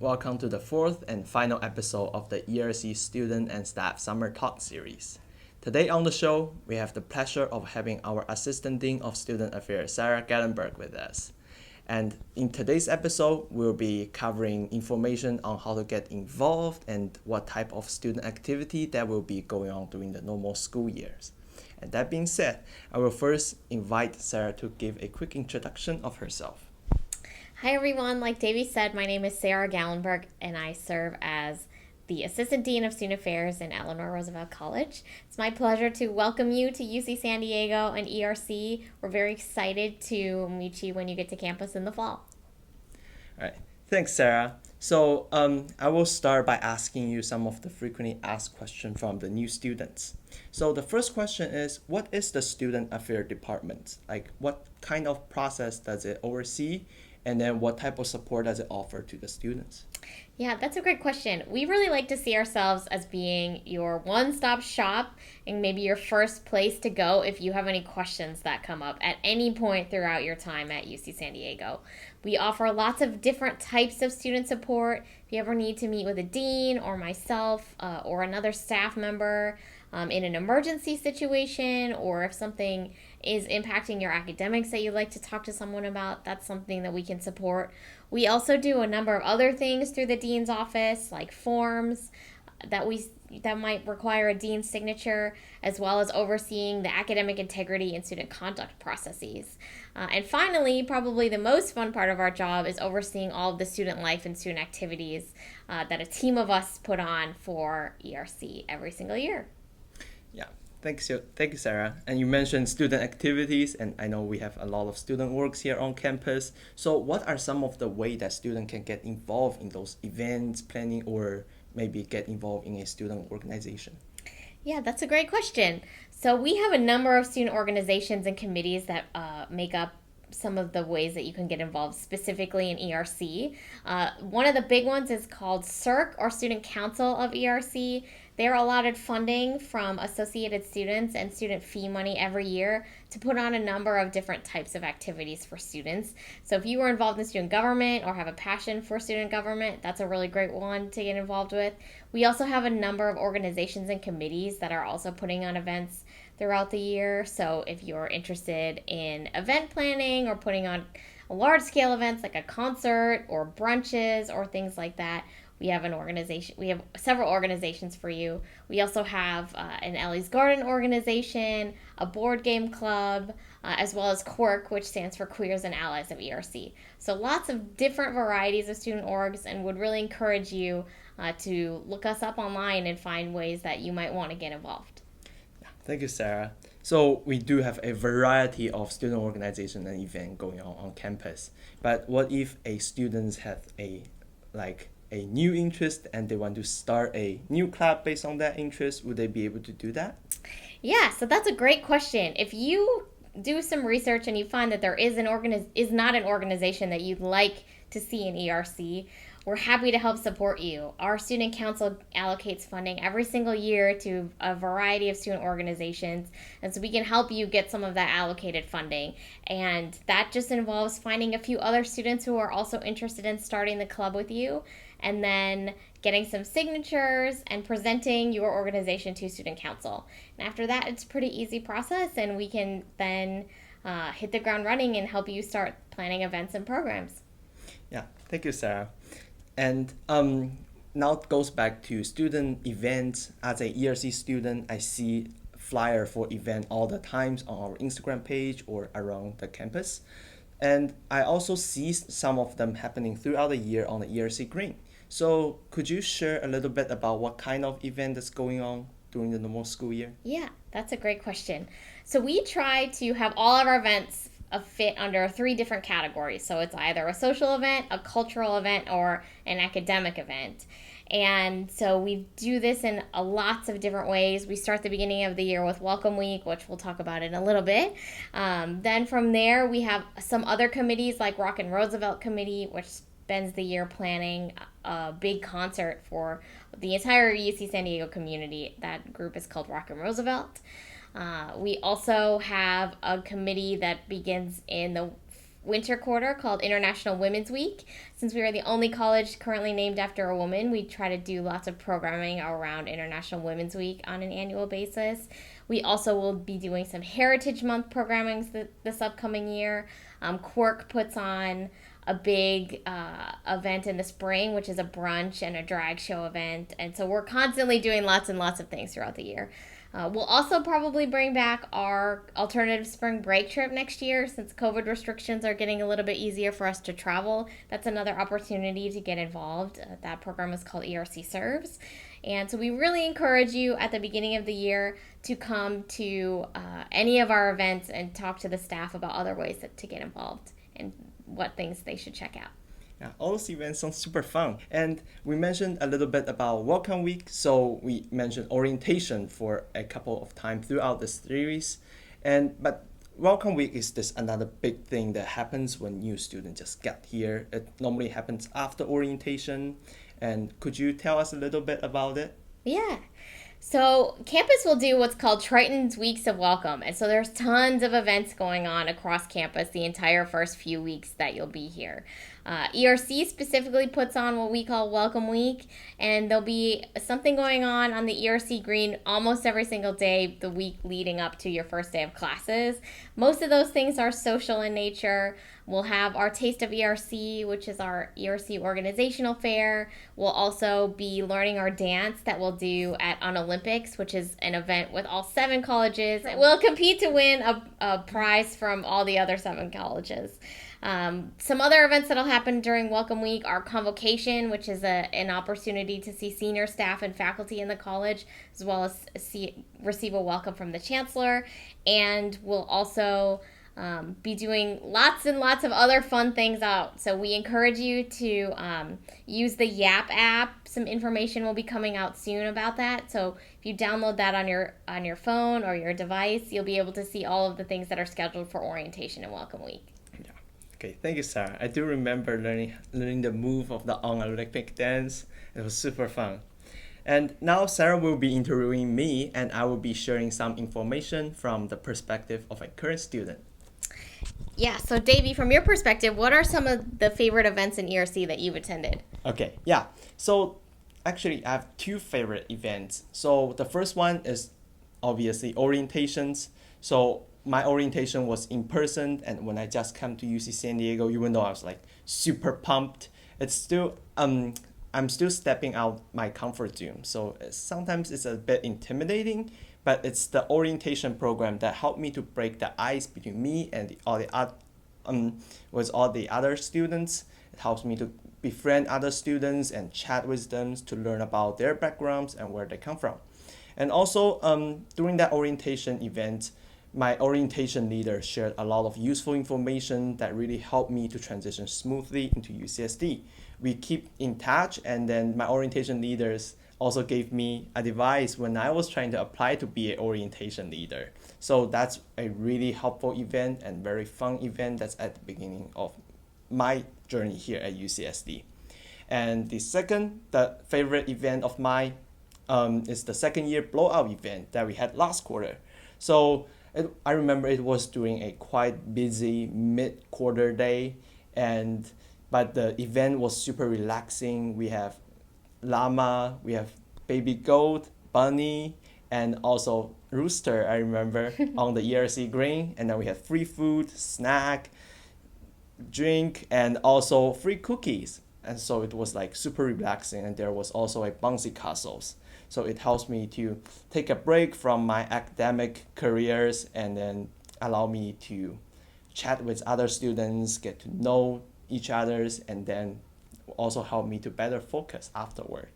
welcome to the fourth and final episode of the ERC Student and Staff Summer Talk Series. Today on the show, we have the pleasure of having our Assistant Dean of Student Affairs, Sarah Gallenberg, with us. And in today's episode, we'll be covering information on how to get involved and what type of student activity that will be going on during the normal school years. And that being said, I will first invite Sarah to give a quick introduction of herself. Hi everyone, like Davey said, my name is Sarah Gallenberg and I serve as the Assistant Dean of Student Affairs in Eleanor Roosevelt College. It's my pleasure to welcome you to UC San Diego and ERC. We're very excited to meet you when you get to campus in the fall. All right, thanks Sarah. So I will start by asking you some of the frequently asked questions from the new students. So the first question is, what is the Student Affairs Department? Like, what kind of process does it oversee? And then what type of support does it offer to the students? Yeah, that's a great question. We really like to see ourselves as being your one-stop shop and maybe your first place to go if you have any questions that come up at any point throughout your time at UC San Diego. We offer lots of different types of student support. If you ever need to meet with a dean or myself or another staff member in an emergency situation, or if something is impacting your academics that you'd like to talk to someone about, that's something that we can support. We also do a number of other things through the dean's office, like forms that might require a dean's signature, as well as overseeing the academic integrity and student conduct processes. And finally, probably the most fun part of our job is overseeing all of the student life and student activities that a team of us put on for ERC every single year. Yeah, thank you, Sarah. And you mentioned student activities, and I know we have a lot of student works here on campus. So what are some of the ways that students can get involved in those events, planning, or maybe get involved in a student organization? Yeah, that's a great question. So we have a number of student organizations and committees that make up some of the ways that you can get involved specifically in ERC. One of the big ones is called CERC, or Student Council of ERC. They're allotted funding from associated students and student fee money every year to put on a number of different types of activities for students. So if you were involved in student government or have a passion for student government, that's a really great one to get involved with. We also have a number of organizations and committees that are also putting on events throughout the year. So if you're interested in event planning or putting on large-scale events like a concert or brunches or things like that, we have several organizations for you. We also have an Ellie's Garden organization, a board game club, as well as QUIRC, which stands for Queers and Allies of ERC. So lots of different varieties of student orgs, and would really encourage you to look us up online and find ways that you might want to get involved. Thank you, Sarah. So we do have a variety of student organization and event going on campus. But what if a student has a new interest and they want to start a new club based on that interest? Would they be able to do that? Yeah, so that's a great question. If you do some research and you find that there is not an organization that you'd like to see in ERC, we're happy to help support you. Our student council allocates funding every single year to a variety of student organizations, and so we can help you get some of that allocated funding. And that just involves finding a few other students who are also interested in starting the club with you, and then getting some signatures and presenting your organization to student council. And after that, it's a pretty easy process, and we can then hit the ground running and help you start planning events and programs. Yeah, thank you, Sarah. And now it goes back to student events. As a ERC student, I see flyer for event all the times on our Instagram page or around the campus. And I also see some of them happening throughout the year on the ERC Green. So could you share a little bit about what kind of event is going on during the normal school year? Yeah, that's a great question. So we try to have all of our events fit under 3 different categories. So it's either a social event, a cultural event, or an academic event. And so we do this in lots of different ways. We start the beginning of the year with Welcome Week, which we'll talk about in a little bit. Then from there, we have some other committees like Rock and Roosevelt Committee, which spends the year planning a big concert for the entire UC San Diego community. That group is called Rock and Roosevelt. We also have a committee that begins in the winter quarter called International Women's Week. Since we are the only college currently named after a woman, we try to do lots of programming around International Women's Week on an annual basis. We also will be doing some Heritage Month programming this upcoming year. Quirk puts on a big event in the spring, which is a brunch and a drag show event. And so we're constantly doing lots and lots of things throughout the year. We'll also probably bring back our alternative spring break trip next year since COVID restrictions are getting a little bit easier for us to travel. That's another opportunity to get involved. That program is called ERC Serves. And so we really encourage you at the beginning of the year to come to any of our events and talk to the staff about other ways to get involved and what things they should check out. Yeah, all those events sound super fun. And we mentioned a little bit about Welcome Week, so we mentioned orientation for a couple of times throughout the series. But Welcome Week is this another big thing that happens when new students just get here. It normally happens after orientation. And could you tell us a little bit about it? Yeah. So campus will do what's called Triton's Weeks of Welcome. And so there's tons of events going on across campus the entire first few weeks that you'll be here. ERC specifically puts on what we call Welcome Week, and there'll be something going on the ERC green almost every single day the week leading up to your first day of classes. Most of those things are social in nature. We'll have our Taste of ERC, which is our ERC organizational fair. We'll also be learning our dance that we'll do at Unolympics, which is an event with all 7 colleges. We'll compete to win a prize from all the other 7 colleges. Some other events that'll happen during Welcome Week are Convocation, which is an opportunity to see senior staff and faculty in the college, as well as receive a welcome from the chancellor. And we'll also be doing lots and lots of other fun things out. So we encourage you to use the Yap app. Some information will be coming out soon about that. So if you download that on your phone or your device, you'll be able to see all of the things that are scheduled for orientation and Welcome Week. Yeah. Okay, thank you, Sarah. I do remember learning the move of the Olympic dance. It was super fun. And now Sarah will be interviewing me, and I will be sharing some information from the perspective of a current student. Yeah, so Davey, from your perspective, what are some of the favorite events in ERC that you've attended? Okay, yeah. So actually, I have 2 favorite events. So the first one is obviously orientations. So my orientation was in person, and when I just came to UC San Diego, even though I was like super pumped, it's still I'm still stepping out my comfort zone. So sometimes it's a bit intimidating, but it's the orientation program that helped me to break the ice between me and all the other students. It helps me to befriend other students and chat with them to learn about their backgrounds and where they come from. And also during that orientation event, my orientation leader shared a lot of useful information that really helped me to transition smoothly into UCSD. We keep in touch, and then my orientation leaders also gave me advice when I was trying to apply to be an orientation leader. So that's a really helpful event and very fun event that's at the beginning of my journey here at UCSD. And the favorite event of mine is the second year blowout event that we had last quarter. So I remember it was during a quite busy mid-quarter day, but the event was super relaxing. We have llama, we have baby goat, bunny, and also rooster, I remember, on the ERC green. And then we had free food, snack, drink, and also free cookies. And so it was like super relaxing, and there was also a bouncy castles. So it helps me to take a break from my academic careers and then allow me to chat with other students, get to know each other's, and then also help me to better focus afterward.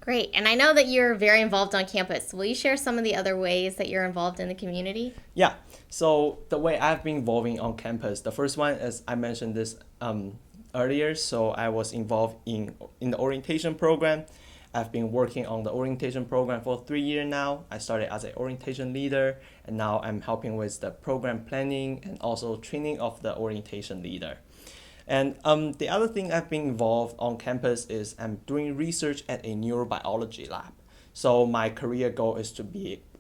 Great. And I know that you're very involved on campus. Will you share some of the other ways that you're involved in the community? Yeah. So the way I've been involving on campus, the first one is I mentioned this earlier. So I was involved in the orientation program. I've been working on the orientation program for 3 years now. I started as an orientation leader, and now I'm helping with the program planning and also training of the orientation leader. And the other thing I've been involved on campus is I'm doing research at a neurobiology lab. So my career goal is to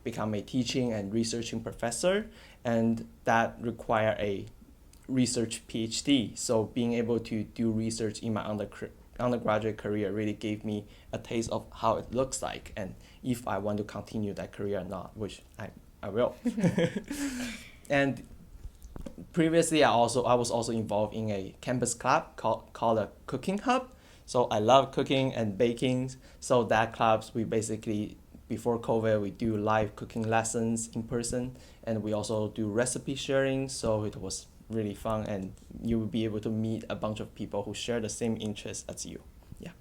become a teaching and researching professor, and that require a research PhD. So being able to do research in my undergraduate career really gave me a taste of how it looks like and if I want to continue that career or not, which I will. And previously, I was also involved in a campus club called a cooking hub. So I love cooking and baking. So that clubs, we basically, before COVID, we do live cooking lessons in person, and we also do recipe sharing. So it was really fun, and you will be able to meet a bunch of people who share the same interests as you. Yeah.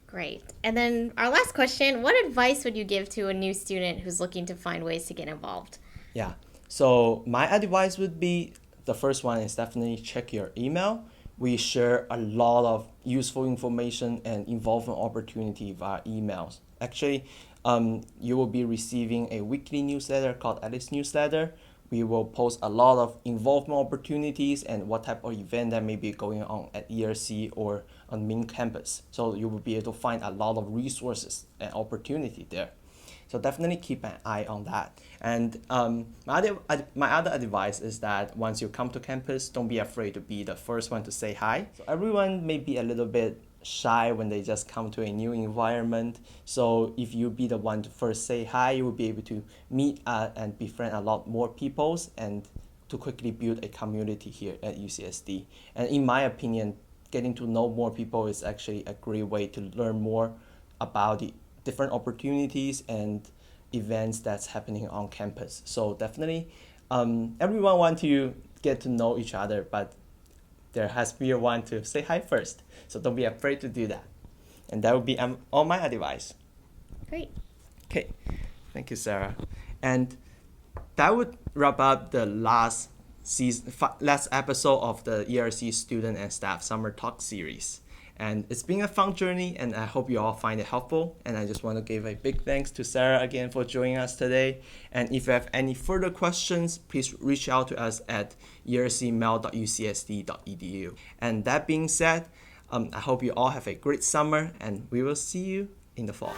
Great. And then our last question, what advice would you give to a new student who's looking to find ways to get involved? Yeah. So my advice would be, the first one is definitely check your email. We share a lot of useful information and involvement opportunity via emails. Actually, you will be receiving a weekly newsletter called Alice Newsletter. We will post a lot of involvement opportunities and what type of event that may be going on at ERC or on main campus. So you will be able to find a lot of resources and opportunity there. So definitely keep an eye on that. And my other advice is that once you come to campus, don't be afraid to be the first one to say hi. So everyone may be a little bit shy when they just come to a new environment. So if you be the one to first say hi, you will be able to meet and befriend a lot more people and to quickly build a community here at UCSD. And in my opinion, getting to know more people is actually a great way to learn more about the different opportunities and events that's happening on campus. So definitely, everyone wants to get to know each other, but there has to be one to say hi first. So don't be afraid to do that. And that would be all my advice. Great. Okay, thank you, Sarah. And that would wrap up the last episode of the ERC Student and Staff Summer Talk series. And it's been a fun journey, and I hope you all find it helpful. And I just want to give a big thanks to Sarah again for joining us today. And if you have any further questions, please reach out to us at ercmail.ucsd.edu. And that being said, I hope you all have a great summer, and we will see you in the fall.